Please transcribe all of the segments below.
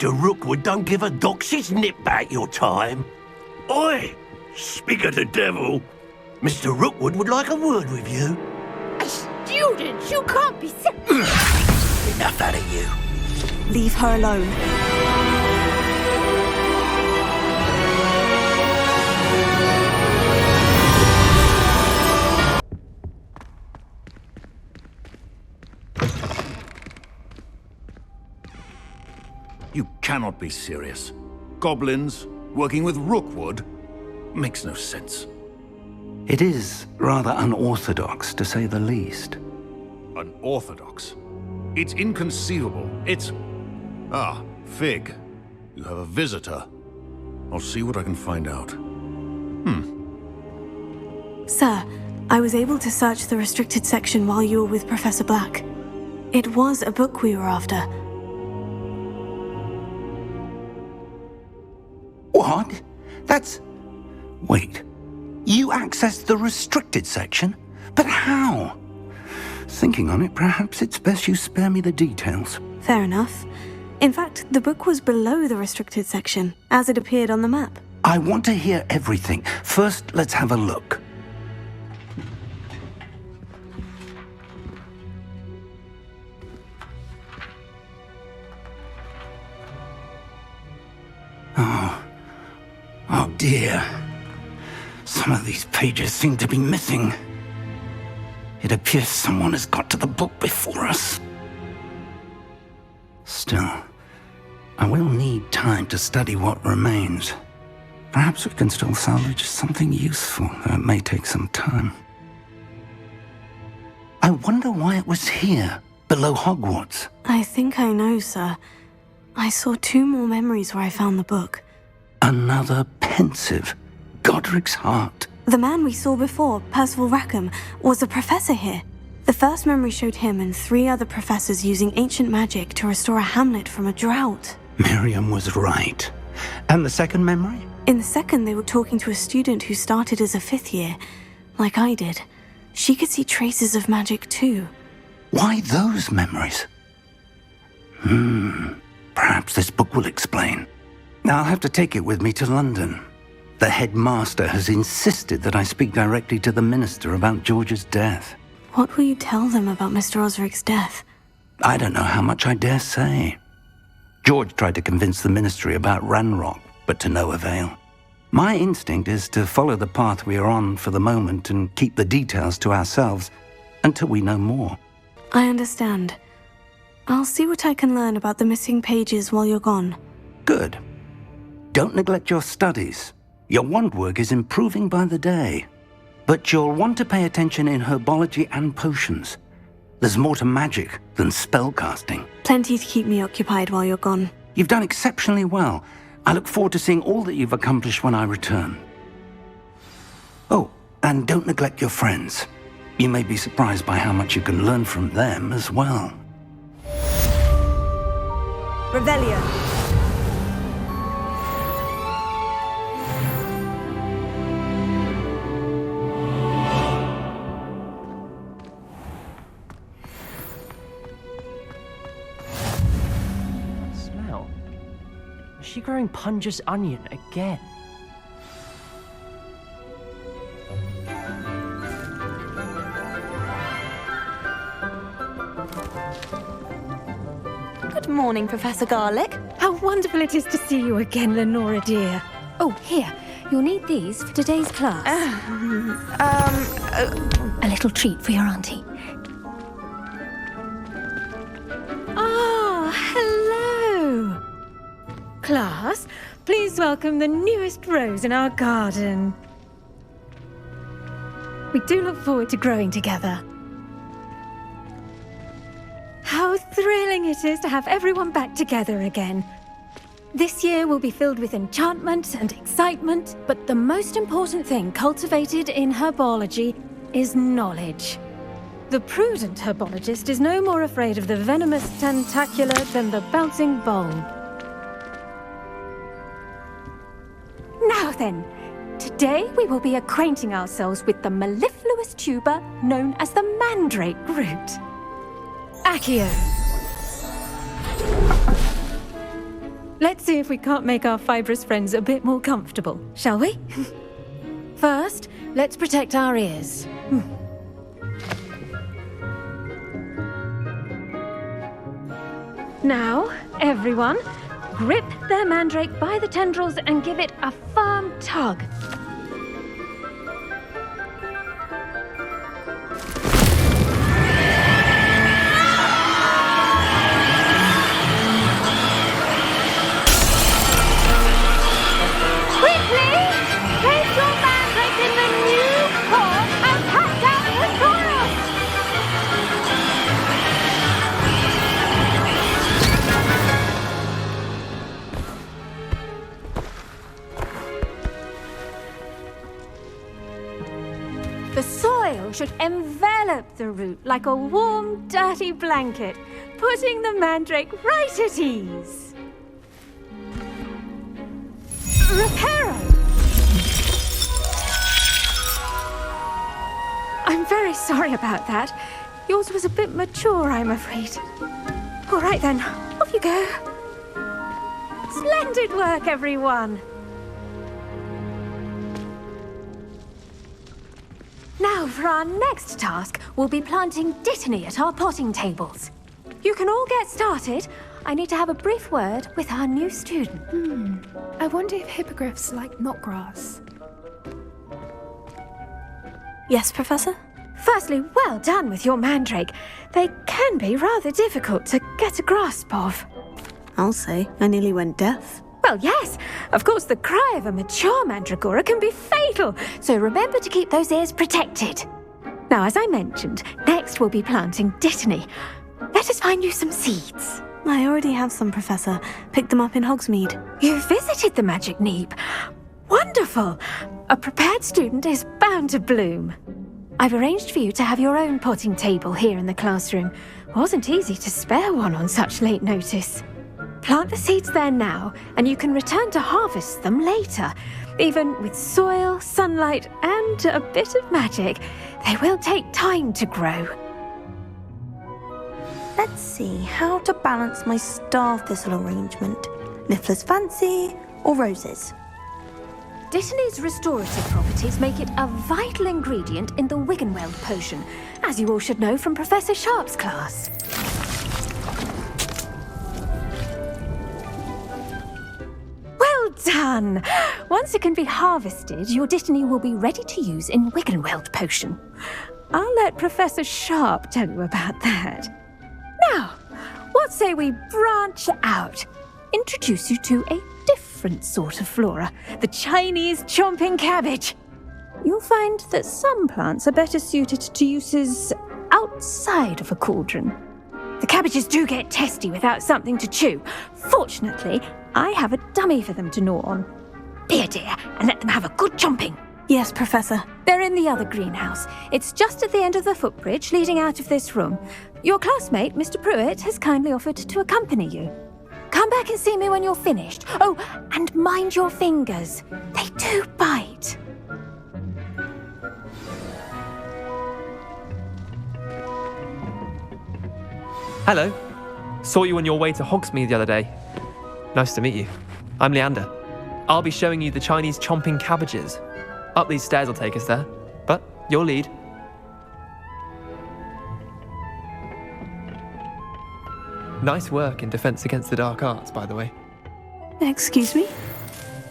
Mr. Rookwood don't give a doxy's nip back your time. Oi! Speak of the devil. Mr. Rookwood would like a word with you. A student? You can't be Enough out of you. Leave her alone. You cannot be serious. Goblins working with Rookwood makes no sense. It is rather unorthodox, to say the least. Unorthodox? It's inconceivable. It's... Ah, Fig. You have a visitor. I'll see what I can find out. Sir, I was able to search the restricted section while you were with Professor Black. It was a book we were after. What? That's... Wait. You accessed the restricted section? But how? Thinking on it, perhaps it's best you spare me the details. Fair enough. In fact, the book was below the restricted section, as it appeared on the map. I want to hear everything. First, let's have a look. Oh dear. Some of these pages seem to be missing. It appears someone has got to the book before us. Still, I will need time to study what remains. Perhaps we can still salvage something useful, though it may take some time. I wonder why it was here, below Hogwarts. I think I know, sir. I saw 2 more memories where I found the book. Another pensive. Godric's heart. The man we saw before, Percival Rackham, was a professor here. The first memory showed him and 3 other professors using ancient magic to restore a hamlet from a drought. Miriam was right. And the second memory? In the second, they were talking to a student who started as a 5th year, like I did. She could see traces of magic too. Why those memories? Perhaps this book will explain. I'll have to take it with me to London. The headmaster has insisted that I speak directly to the minister about George's death. What will you tell them about Mr. Osric's death? I don't know how much I dare say. George tried to convince the ministry about Ranrock, but to no avail. My instinct is to follow the path we are on for the moment and keep the details to ourselves until we know more. I understand. I'll see what I can learn about the missing pages while you're gone. Good. Don't neglect your studies. Your wand work is improving by the day. But you'll want to pay attention in herbology and potions. There's more to magic than spellcasting. Plenty to keep me occupied while you're gone. You've done exceptionally well. I look forward to seeing all that you've accomplished when I return. Oh, and don't neglect your friends. You may be surprised by how much you can learn from them as well. Revelio. Is she growing Punja's onion again? Good morning, Professor Garlick. How wonderful it is to see you again, Lenora dear. Oh, here. You'll need these for today's class. A little treat for your auntie. Ah, hello. Class, please welcome the newest rose in our garden. We do look forward to growing together. How thrilling it is to have everyone back together again. This year will be filled with enchantment and excitement, but the most important thing cultivated in herbology is knowledge. The prudent herbologist is no more afraid of the venomous tentacula than the bouncing bulb. Now then, today we will be acquainting ourselves with the mellifluous tuber known as the mandrake root. Accio. Let's see if we can't make our fibrous friends a bit more comfortable, shall we? First, let's protect our ears. Now, everyone, grip their mandrake by the tendrils and give it a firm tug. The soil should envelop the root like a warm, dirty blanket, putting the mandrake right at ease. Reparo! I'm very sorry about that. Yours was a bit mature, I'm afraid. All right then, off you go. Splendid work, everyone. Now, for our next task, we'll be planting Dittany at our potting tables. You can all get started. I need to have a brief word with our new student. I wonder if hippogriffs like knotgrass. Yes, Professor? Firstly, well done with your mandrake. They can be rather difficult to get a grasp of. I'll say, I nearly went deaf. Well, yes. Of course, the cry of a mature mandragora can be fatal, so remember to keep those ears protected. Now, as I mentioned, next we'll be planting Dittany. Let us find you some seeds. I already have some, Professor. Picked them up in Hogsmeade. You visited the Magic Neep. Wonderful. A prepared student is bound to bloom. I've arranged for you to have your own potting table here in the classroom. Wasn't easy to spare one on such late notice. Plant the seeds there now, and you can return to harvest them later. Even with soil, sunlight, and a bit of magic, they will take time to grow. Let's see how to balance my star thistle arrangement. Niffler's fancy or roses? Dittany's restorative properties make it a vital ingredient in the Wiggenweld potion, as you all should know from Professor Sharp's class. Well done! Once it can be harvested, your Dittany will be ready to use in Wiggenweld potion. I'll let Professor Sharp tell you about that. Now, what say we branch out? Introduce you to a different sort of flora, the Chinese chomping cabbage. You'll find that some plants are better suited to uses outside of a cauldron. The cabbages do get testy without something to chew. Fortunately, I have a dummy for them to gnaw on. Be a dear and let them have a good chomping. Yes, Professor. They're in the other greenhouse. It's just at the end of the footbridge leading out of this room. Your classmate, Mr. Pruitt, has kindly offered to accompany you. Come back and see me when you're finished. Oh, and mind your fingers. They do bite. Hello. Saw you on your way to Hogsmeade the other day. Nice to meet you. I'm Leander. I'll be showing you the Chinese chomping cabbages. Up these stairs will take us there, but your lead. Nice work in Defense Against the Dark Arts, by the way. Excuse me?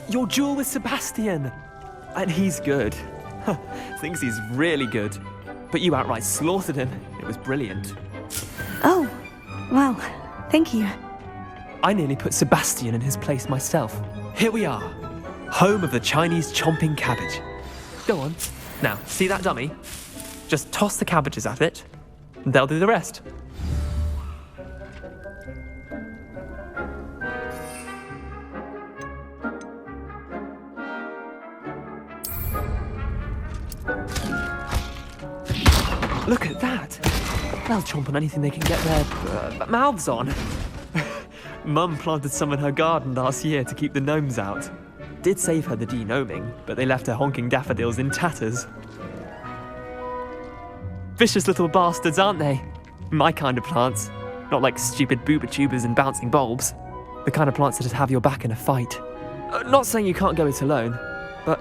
Your duel with Sebastian! And he's good. Thinks he's really good. But you outright slaughtered him. It was brilliant. Oh, well, thank you. I nearly put Sebastian in his place myself. Here we are, home of the Chinese chomping cabbage. Go on. Now, see that dummy? Just toss the cabbages at it, and they'll do the rest. Look at that! They'll chomp on anything they can get their mouths on. Mum planted some in her garden last year to keep the gnomes out. Did save her the de-gnoming, but they left her honking daffodils in tatters. Vicious little bastards, aren't they? My kind of plants. Not like stupid booba tubers and bouncing bulbs. The kind of plants that'd have your back in a fight. Not saying you can't go it alone, but,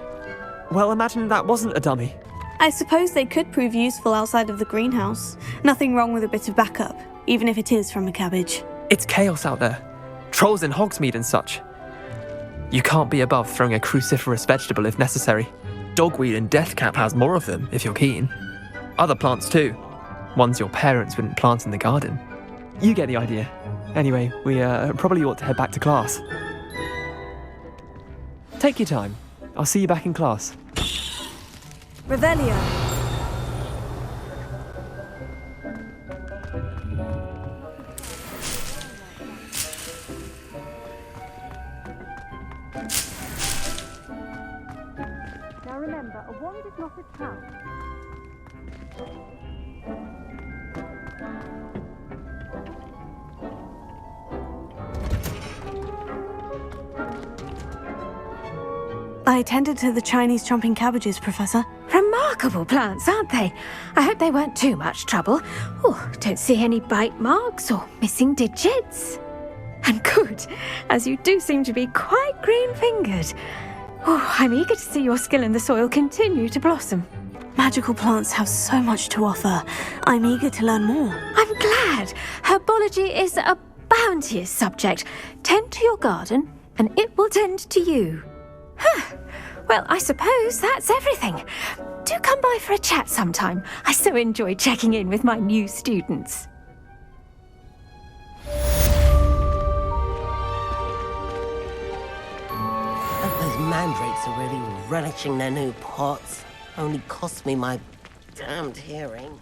well, imagine that wasn't a dummy. I suppose they could prove useful outside of the greenhouse. Nothing wrong with a bit of backup, even if it is from a cabbage. It's chaos out there. Trolls in Hogsmeade and such. You can't be above throwing a cruciferous vegetable if necessary. Dogweed and deathcap has more of them, if you're keen. Other plants too. Ones your parents wouldn't plant in the garden. You get the idea. Anyway, we probably ought to head back to class. Take your time. I'll see you back in class. Revelio. Now remember, a wand is not a trap. I attended to the Chinese chomping cabbages, Professor. Remarkable plants, aren't they? I hope they weren't too much trouble. Oh, don't see any bite marks or missing digits. And good, as you do seem to be quite green-fingered. Oh, I'm eager to see your skill in the soil continue to blossom. Magical plants have so much to offer. I'm eager to learn more. I'm glad. Herbology is a bounteous subject. Tend to your garden, and it will tend to you. Huh. Well, I suppose that's everything. Do come by for a chat sometime. I so enjoy checking in with my new students. Those mandrakes are really relishing their new pots. Only cost me my damned hearing.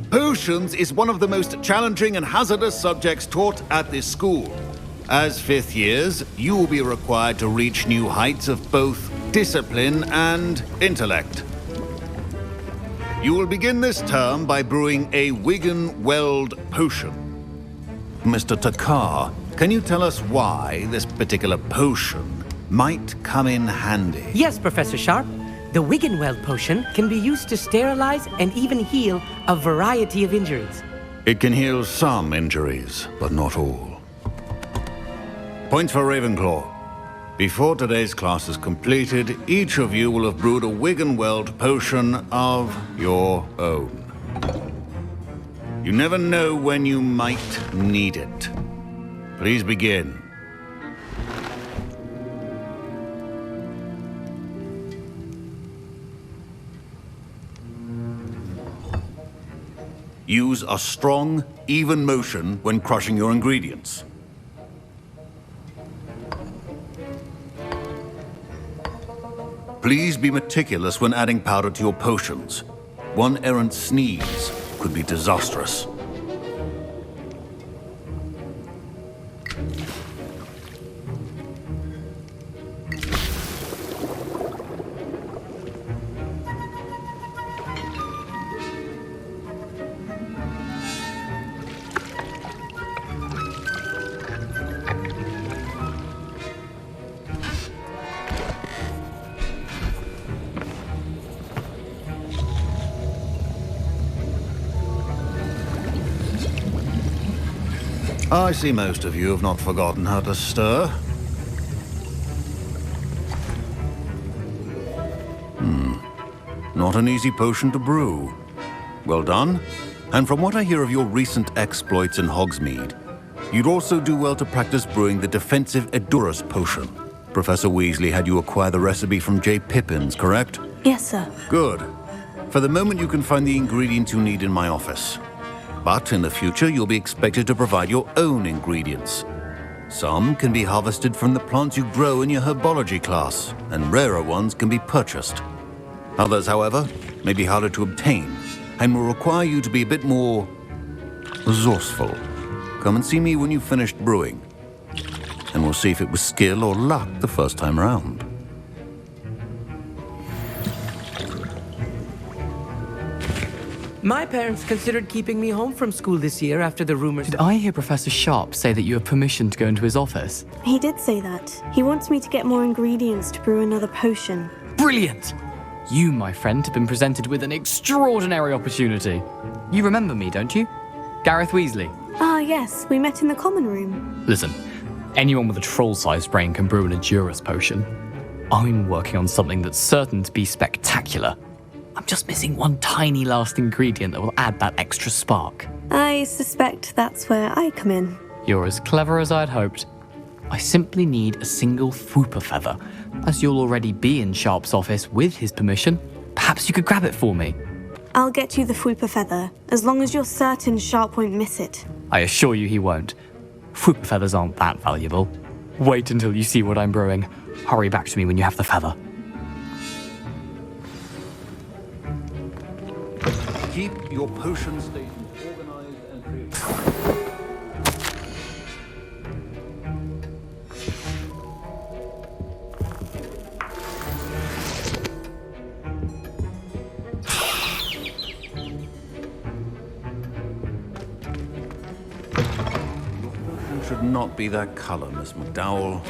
Potions is one of the most challenging and hazardous subjects taught at this school. As fifth years, you will be required to reach new heights of both discipline and intellect. You will begin this term by brewing a Wigan-Weld potion. Mr. Takar, can you tell us why this particular potion might come in handy? Yes, Professor Sharp. The Wigan-Weld potion can be used to sterilize and even heal a variety of injuries. It can heal some injuries, but not all. Points for Ravenclaw. Before today's class is completed, each of you will have brewed a Wigan-Weld potion of your own. You never know when you might need it. Please begin. Use a strong, even motion when crushing your ingredients. Please be meticulous when adding powder to your potions. One errant sneeze could be disastrous. I see most of you have not forgotten how to stir. Not an easy potion to brew. Well done. And from what I hear of your recent exploits in Hogsmeade, you'd also do well to practice brewing the defensive Edurus potion. Professor Weasley had you acquire the recipe from J. Pippins, correct? Yes, sir. Good. For the moment, you can find the ingredients you need in my office. But in the future, you'll be expected to provide your own ingredients. Some can be harvested from the plants you grow in your herbology class, and rarer ones can be purchased. Others, however, may be harder to obtain, and will require you to be a bit more resourceful. Come and see me when you've finished brewing, and we'll see if it was skill or luck the first time around. My parents considered keeping me home from school this year after the rumors. Did I hear Professor Sharp say that you have permission to go into his office? He did say that. He wants me to get more ingredients to brew another potion. Brilliant! You, my friend, have been presented with an extraordinary opportunity. You remember me, don't you? Gareth Weasley. Ah, yes, we met in the common room. Listen, anyone with a troll-sized brain can brew an Edurus potion. I'm working on something that's certain to be spectacular. I'm just missing one tiny last ingredient that will add that extra spark. I suspect that's where I come in. You're as clever as I'd hoped. I simply need a single Fwooper feather. As you'll already be in Sharp's office with his permission, perhaps you could grab it for me. I'll get you the Fwooper feather, as long as you're certain Sharp won't miss it. I assure you he won't. Fwooper feathers aren't that valuable. Wait until you see what I'm brewing. Hurry back to me when you have the feather. Keep your potion stations organized and creative. Should not be that color, Miss McDowell.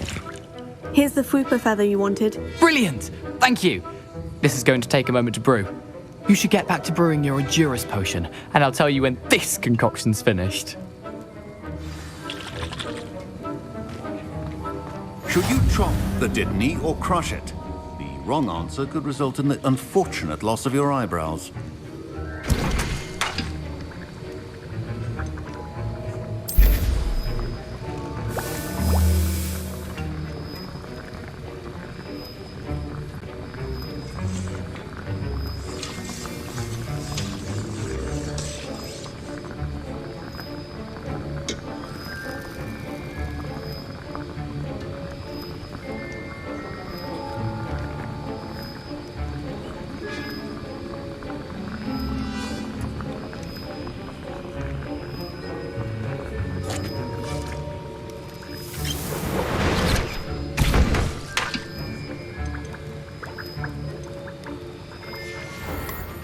Here's the Fwooper feather you wanted. Brilliant! Thank you! This is going to take a moment to brew. You should get back to brewing your Edurus potion, and I'll tell you when this concoction's finished. Should you chop the Dittany or crush it? The wrong answer could result in the unfortunate loss of your eyebrows.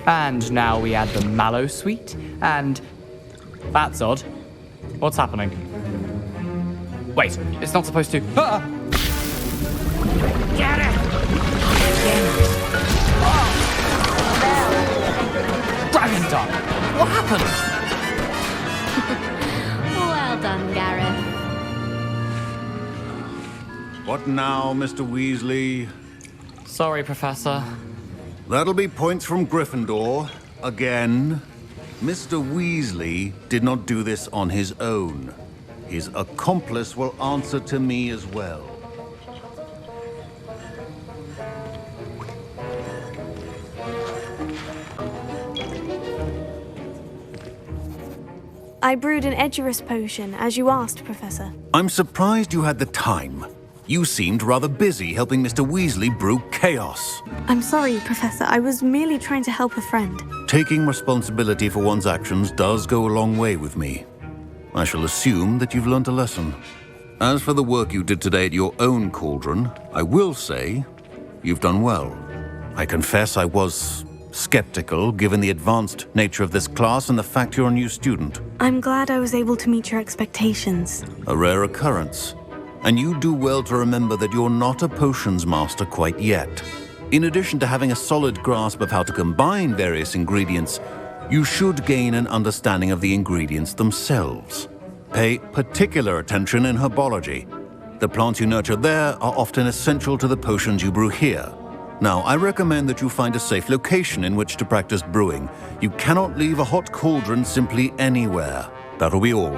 And now we add the mallow sweet, and... That's odd. What's happening? Wait, it's not supposed to... Ah! Get it! Dragon Dog! What happened? Well done, Gareth. What now, Mr. Weasley? Sorry, Professor. That'll be points from Gryffindor. Again. Mr. Weasley did not do this on his own. His accomplice will answer to me as well. I brewed an Edurus potion, as you asked, Professor. I'm surprised you had the time. You seemed rather busy helping Mr. Weasley brew chaos. I'm sorry, Professor. I was merely trying to help a friend. Taking responsibility for one's actions does go a long way with me. I shall assume that you've learnt a lesson. As for the work you did today at your own cauldron, I will say you've done well. I confess I was skeptical, given the advanced nature of this class and the fact you're a new student. I'm glad I was able to meet your expectations. A rare occurrence. And you do well to remember that you're not a potions master quite yet. In addition to having a solid grasp of how to combine various ingredients, you should gain an understanding of the ingredients themselves. Pay particular attention in Herbology. The plants you nurture there are often essential to the potions you brew here. Now, I recommend that you find a safe location in which to practice brewing. You cannot leave a hot cauldron simply anywhere. That'll be all.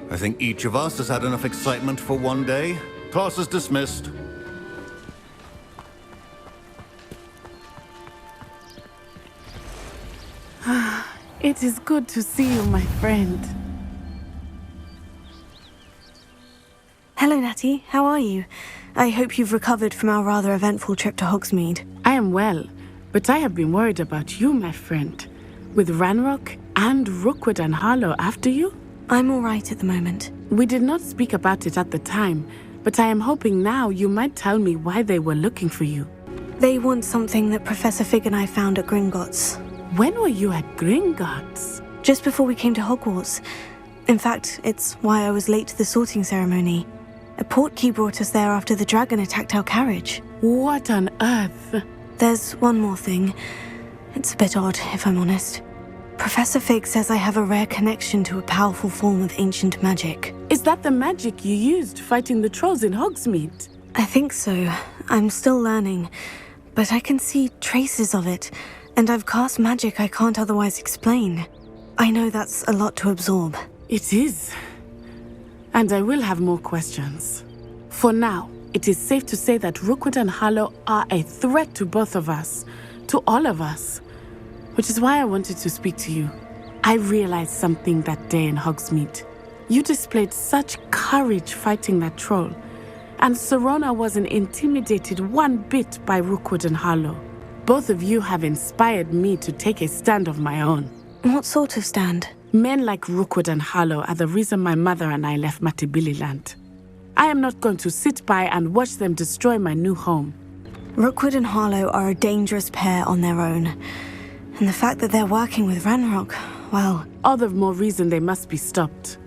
I think each of us has had enough excitement for one day. Class is dismissed. It is good to see you, my friend. Hello, Natty. How are you? I hope you've recovered from our rather eventful trip to Hogsmeade. I am well, but I have been worried about you, my friend. With Ranrock and Rookwood and Harlow after you? I'm all right at the moment. We did not speak about it at the time, but I am hoping now you might tell me why they were looking for you. They want something that Professor Fig and I found at Gringotts. When were you at Gringotts? Just before we came to Hogwarts. In fact, it's why I was late to the sorting ceremony. A portkey brought us there after the dragon attacked our carriage. What on earth? There's one more thing. It's a bit odd, if I'm honest. Professor Fig says I have a rare connection to a powerful form of ancient magic. Is that the magic you used fighting the trolls in Hogsmeade? I think so. I'm still learning, but I can see traces of it, and I've cast magic I can't otherwise explain. I know that's a lot to absorb. It is. And I will have more questions. For now, it is safe to say that Rookwood and Harlow are a threat to both of us, to all of us. Which is why I wanted to speak to you. I realized something that day in Hogsmeade. You displayed such courage fighting that troll, and Serona wasn't intimidated one bit by Rookwood and Harlow. Both of you have inspired me to take a stand of my own. What sort of stand? Men like Rookwood and Harlow are the reason my mother and I left Matabeleland. I am not going to sit by and watch them destroy my new home. Rookwood and Harlow are a dangerous pair on their own. And the fact that they're working with Ranrock, well... all the more reason they must be stopped.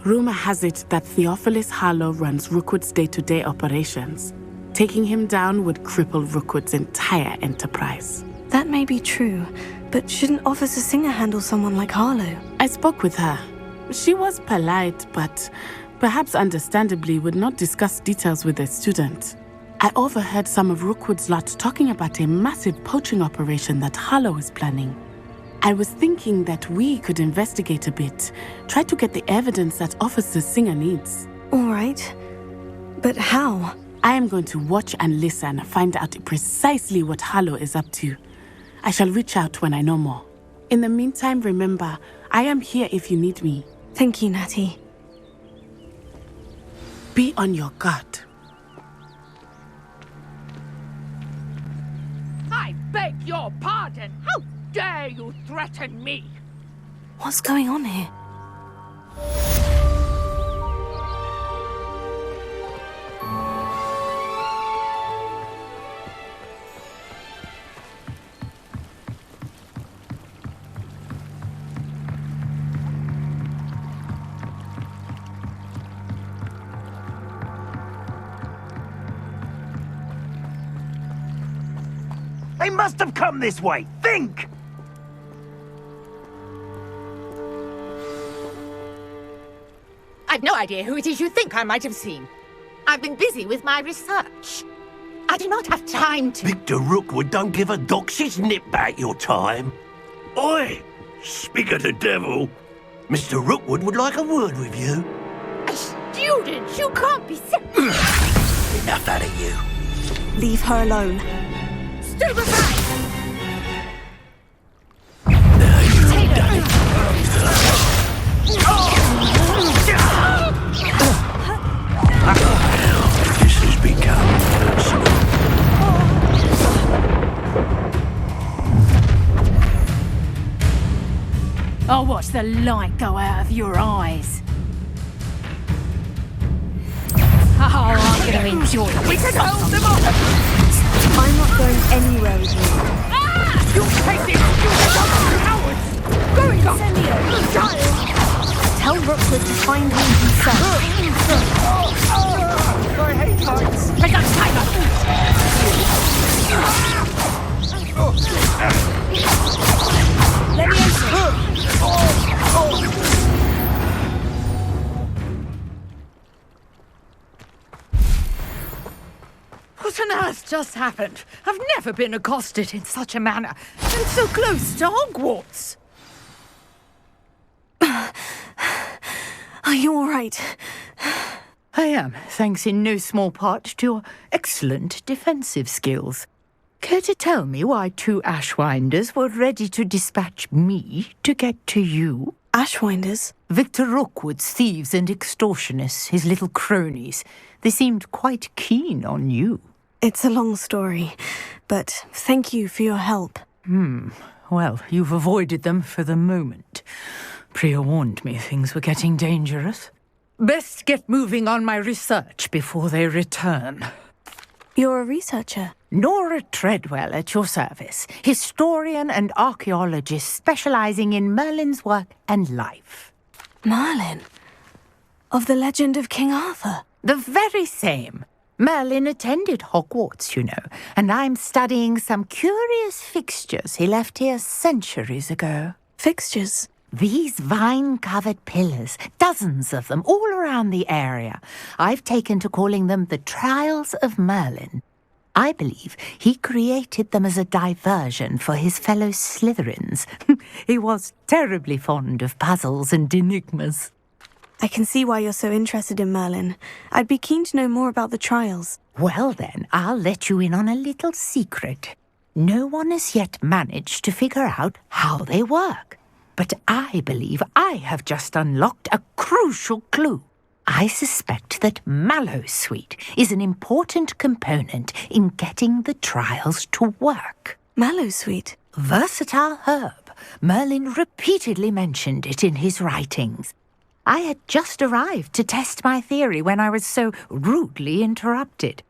Rumor has it that Theophilus Harlow runs Rookwood's day-to-day operations. Taking him down would cripple Rookwood's entire enterprise. That may be true, but shouldn't Officer Singer handle someone like Harlow? I spoke with her. She was polite, but perhaps understandably would not discuss details with a student. I overheard some of Rookwood's lot talking about a massive poaching operation that Harlow is planning. I was thinking that we could investigate a bit, try to get the evidence that Officer Singer needs. All right. But how? I am going to watch and listen, find out precisely what Harlow is up to. I shall reach out when I know more. In the meantime, remember, I am here if you need me. Thank you, Natty. Be on your guard. I beg your pardon. How dare you threaten me? What's going on here? They must have come this way. Think! I've no idea who it is you think I might have seen. I've been busy with my research. I do not have time to... Victor Rookwood don't give a doxy's nip back your time. Oi! Speak of the devil. Mr. Rookwood would like a word with you. A student? You can't be Enough out of you. Leave her alone. Stand aside! This has become personal. I'll watch the light go out of your eyes. Oh, I'm going to enjoy this. We can hold them off! I'm not going anywhere with you. Ah! You take this! You cowards! Going up! Child! Tell Rookwood to find him himself. I hate heights. Take that tiger! Let me answer. What on earth just happened? I've never been accosted in such a manner, and so close to Hogwarts. Are you all right? I am, thanks in no small part to your excellent defensive skills. Care to tell me why two Ashwinders were ready to dispatch me to get to you? Ashwinders? Victor Rookwood's thieves and extortionists, his little cronies. They seemed quite keen on you. It's a long story, but thank you for your help. Well, you've avoided them for the moment. Priya warned me things were getting dangerous. Best get moving on my research before they return. You're a researcher? Nora Treadwell at your service, historian and archaeologist specializing in Merlin's work and life. Merlin? Of the legend of King Arthur? The very same. Merlin attended Hogwarts, you know, and I'm studying some curious fixtures he left here centuries ago. Fixtures? These vine-covered pillars, dozens of them, all around the area. I've taken to calling them the Trials of Merlin. I believe he created them as a diversion for his fellow Slytherins. He was terribly fond of puzzles and enigmas. I can see why you're so interested in Merlin. I'd be keen to know more about the trials. Well then, I'll let you in on a little secret. No one has yet managed to figure out how they work. But I believe I have just unlocked a crucial clue. I suspect that Mallowsweet is an important component in getting the trials to work. Mallowsweet? Versatile herb. Merlin repeatedly mentioned it in his writings. I had just arrived to test my theory when I was so rudely interrupted.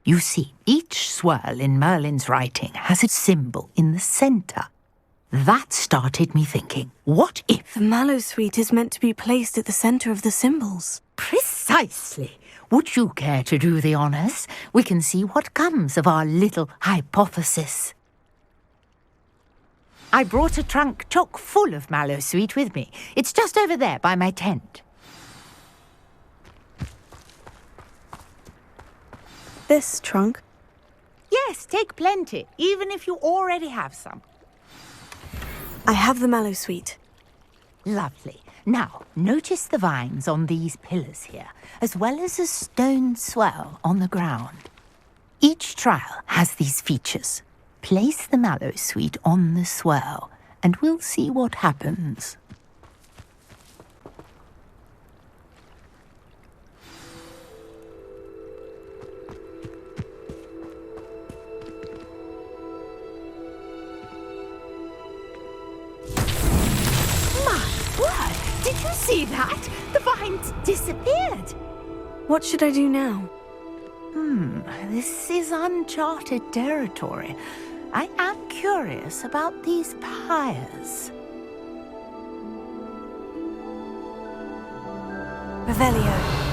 You see, each swirl in Merlin's writing has a symbol in the centre. That started me thinking, what if... The Mallowsweet is meant to be placed at the centre of the symbols. Precisely. Would you care to do the honours? We can see what comes of our little hypothesis. I brought a trunk chock full of Mallowsweet with me. It's just over there by my tent. This trunk? Yes, take plenty, even if you already have some. I have the Mallowsweet. Lovely. Now, notice the vines on these pillars here, as well as a stone swirl on the ground. Each trial has these features. Place the Mallowsweet on the swirl, and we'll see what happens. Did you see that? The vines disappeared. What should I do now? This is uncharted territory. I am curious about these pyres. Revelio.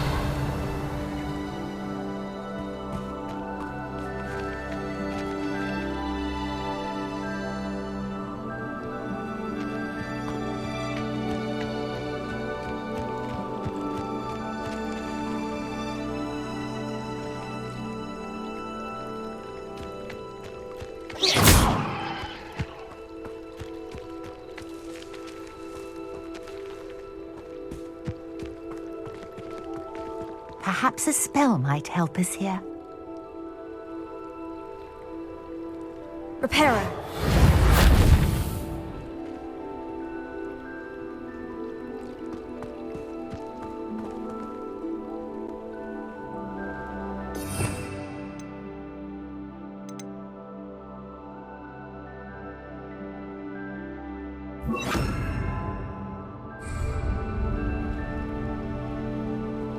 Perhaps a spell might help us here. Reparo.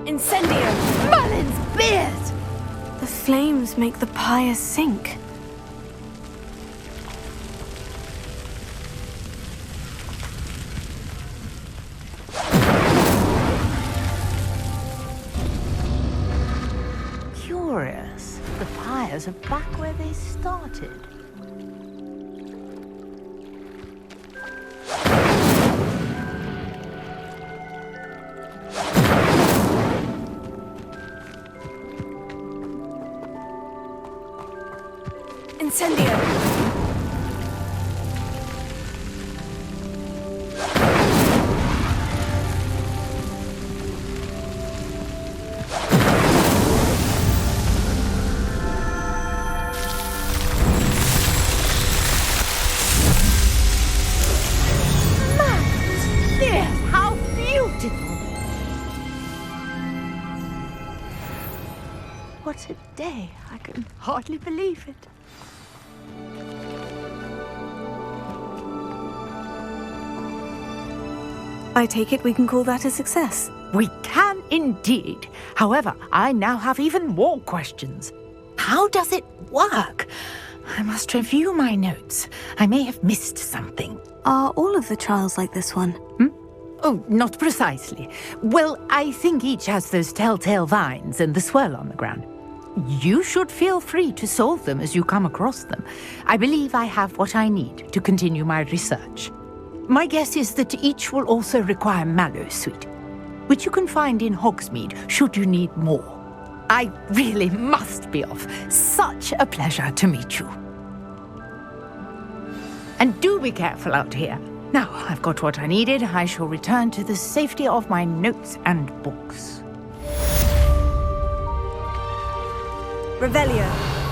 Incendio! Merlin's beard! The flames make the pyre sink. Curious. The pyres are back where they started. Incendio! How beautiful! What a day! I can hardly believe it. I take it we can call that a success. We can indeed. However, I now have even more questions. How does it work? I must review my notes. I may have missed something. Are all of the trials like this one? Oh, not precisely. Well, I think each has those telltale vines and the swirl on the ground. You should feel free to solve them as you come across them. I believe I have what I need to continue my research. My guess is that each will also require mallow sweet, which you can find in Hogsmeade should you need more. I really must be off. Such a pleasure to meet you. And do be careful out here. Now I've got what I needed, I shall return to the safety of my notes and books. Revelio.